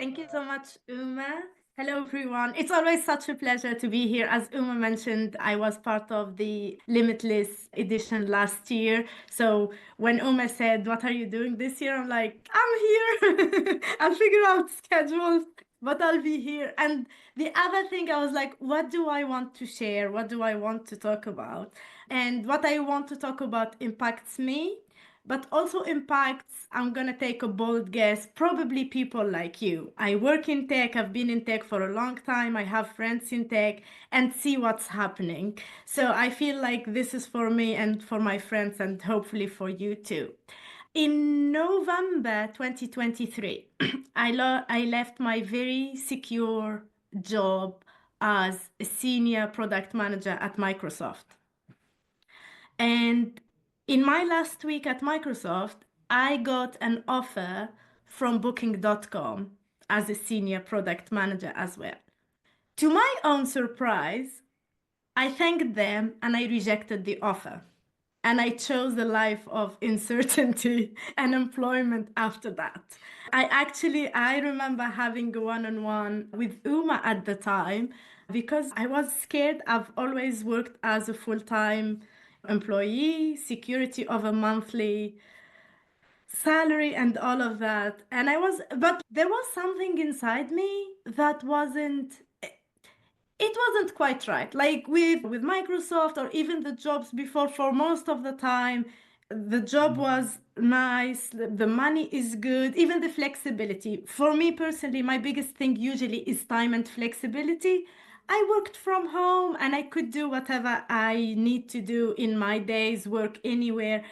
Thank you so much, Uma. Hello, everyone. It's always such a pleasure to be here. As Uma mentioned, I was part of the Limitless edition last year. So when Uma said, "What are you doing this year?" I'm like, "I'm here. I'll figure out schedules, but I'll be here." And the other thing, I was like, "What do I want to share? What do I want to talk about?" And what I want to talk about impacts me, but also impacts, I'm gonna take a bold guess, probably people like you. I work in tech, I've been in tech for a long time, I have friends in tech, and see what's happening. So I feel like this is for me and for my friends, and hopefully for you too. In November 2023, I left my very secure job as a senior product manager at Microsoft. And in my last week at Microsoft, I got an offer from Booking.com as a senior product manager as well. To my own surprise, I thanked them and I rejected the offer. And I chose a life of uncertainty and employment after that. I remember having a one-on-one with Uma at the time because I was scared. I've always worked as a full-time employee, security of a monthly salary and all of that. But there was something inside me that it wasn't quite right. Like with Microsoft or even the jobs before, for most of the time, the job was nice, the money is good, even the flexibility. For me personally, my biggest thing usually is time and flexibility. I worked from home and I could do whatever I need to do in my days, work anywhere.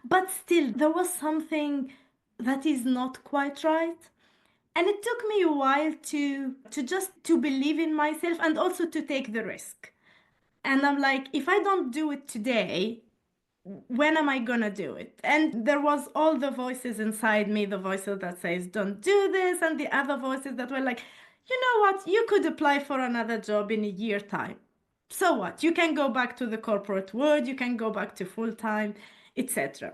But still, there was something that is not quite right. And it took me a while to just to believe in myself and also to take the risk. And I'm like, if I don't do it today, when am I gonna do it? And there was all the voices inside me, the voices that says, don't do this, and the other voices that were like, you know what, you could apply for another job in a year time. So what? You can go back to the corporate world, you can go back to full time, etc.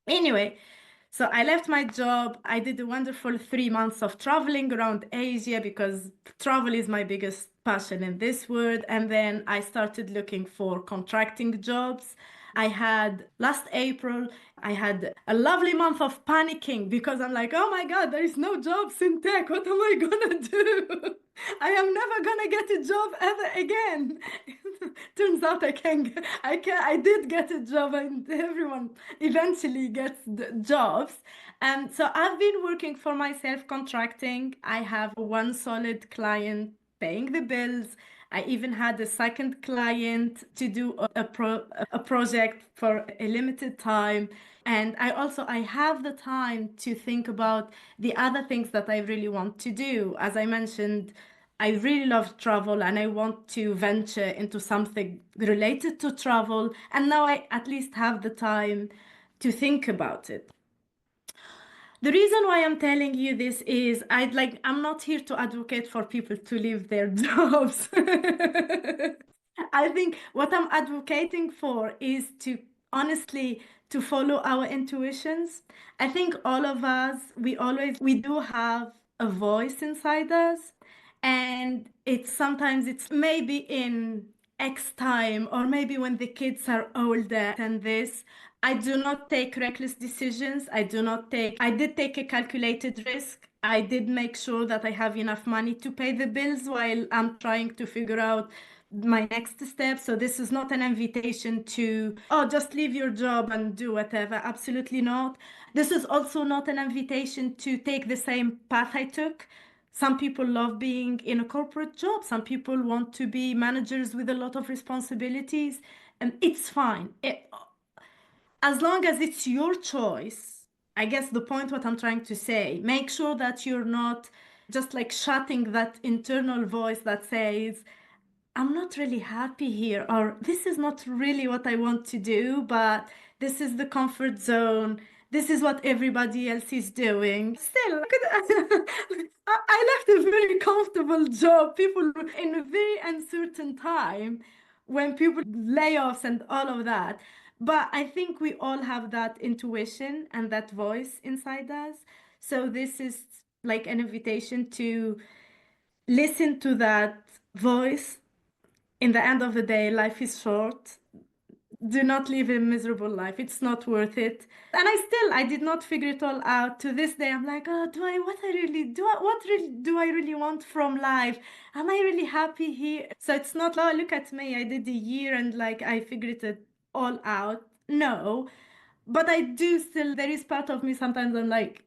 Anyway, so I left my job. I did a wonderful 3 months of traveling around Asia because travel is my biggest passion in this world. And then I started looking for contracting jobs. I had last April, I had a lovely month of panicking because I'm like, oh my God, there is no jobs in tech. What am I gonna do? I am never gonna get a job ever again. Turns out I did get a job, and everyone eventually gets the jobs. And so I've been working for myself, contracting. I have one solid client paying the bills. I even had a second client to do a project for a limited time. And I have the time to think about the other things that I really want to do. As I mentioned, I really love travel and I want to venture into something related to travel. And now I at least have the time to think about it. The reason why I'm telling you this is I'm not here to advocate for people to leave their jobs. I think what I'm advocating for is to honestly to follow our intuitions. I think all of us, we do have a voice inside us, and it's maybe in X time or maybe when the kids are older than this. I do not take reckless decisions. I did take a calculated risk. I did make sure that I have enough money to pay the bills while I'm trying to figure out my next step. So this is not an invitation to, oh, just leave your job and do whatever. Absolutely not. This is also not an invitation to take the same path I took. Some people love being in a corporate job. Some people want to be managers with a lot of responsibilities, and it's fine. As long as it's your choice, I guess the point what I'm trying to say, make sure that you're not just like shutting that internal voice that says, I'm not really happy here, or this is not really what I want to do, but this is the comfort zone. This is what everybody else is doing. Still, I left a very comfortable job. People in a very uncertain time when people layoffs and all of that. But I think we all have that intuition and that voice inside us. So this is like an invitation to listen to that voice. In the end of the day, life is short. Do not live a miserable life. It's not worth it. And I did not figure it all out. To this day, I'm like, oh, what really do I really want from life? Am I really happy here? So it's not, oh, look at me. I did a year and like I figured it all out. No, but I do still, there is part of me sometimes I'm like,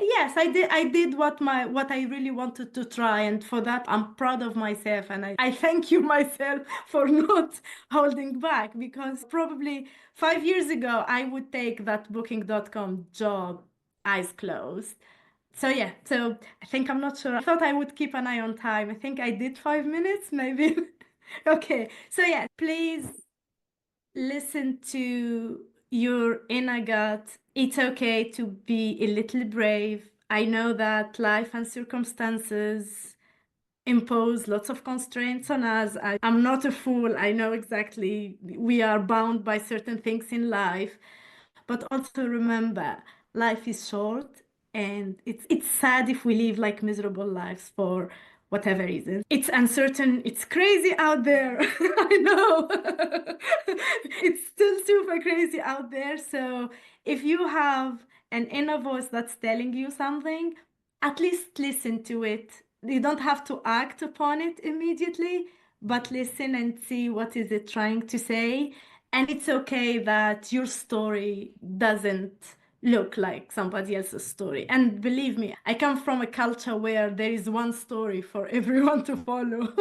yes, I did what I really wanted to try, and for that I'm proud of myself, and I thank you myself for not holding back, because probably 5 years ago I would take that booking.com job eyes closed. So yeah, so I think I'm not sure. I thought I would keep an eye on time. I think I did 5 minutes, maybe. Okay, so yeah, please listen to your inner gut. It's okay to be a little brave. I know that life and circumstances impose lots of constraints on us. I'm not a fool. I know exactly we are bound by certain things in life. But also remember, life is short, and it's sad if we live like miserable lives for whatever reason. It's uncertain, it's crazy out there. I know. It's still super crazy out there. So if you have an inner voice that's telling you something, at least listen to it. You don't have to act upon it immediately, but listen and see what is it trying to say. And it's okay that your story doesn't look like somebody else's story. And believe me, I come from a culture where there is one story for everyone to follow.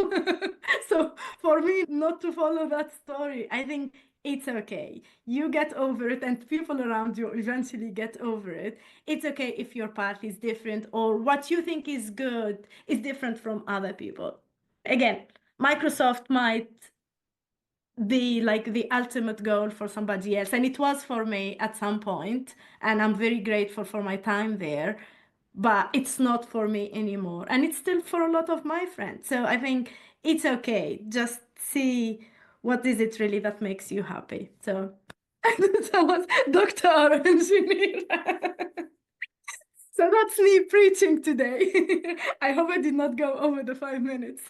So for me not to follow that story, I think it's okay. You get over it, and people around you eventually get over it. It's okay if your path is different, or what you think is good is different from other people. Again, Microsoft might be like the ultimate goal for somebody else, and it was for me at some point, and I'm very grateful for my time there, but it's not for me anymore, and it's still for a lot of my friends. So I think it's okay, just see what is it really that makes you happy. So that was Dr. or engineer. So that's me preaching today. I hope I did not go over the 5 minutes.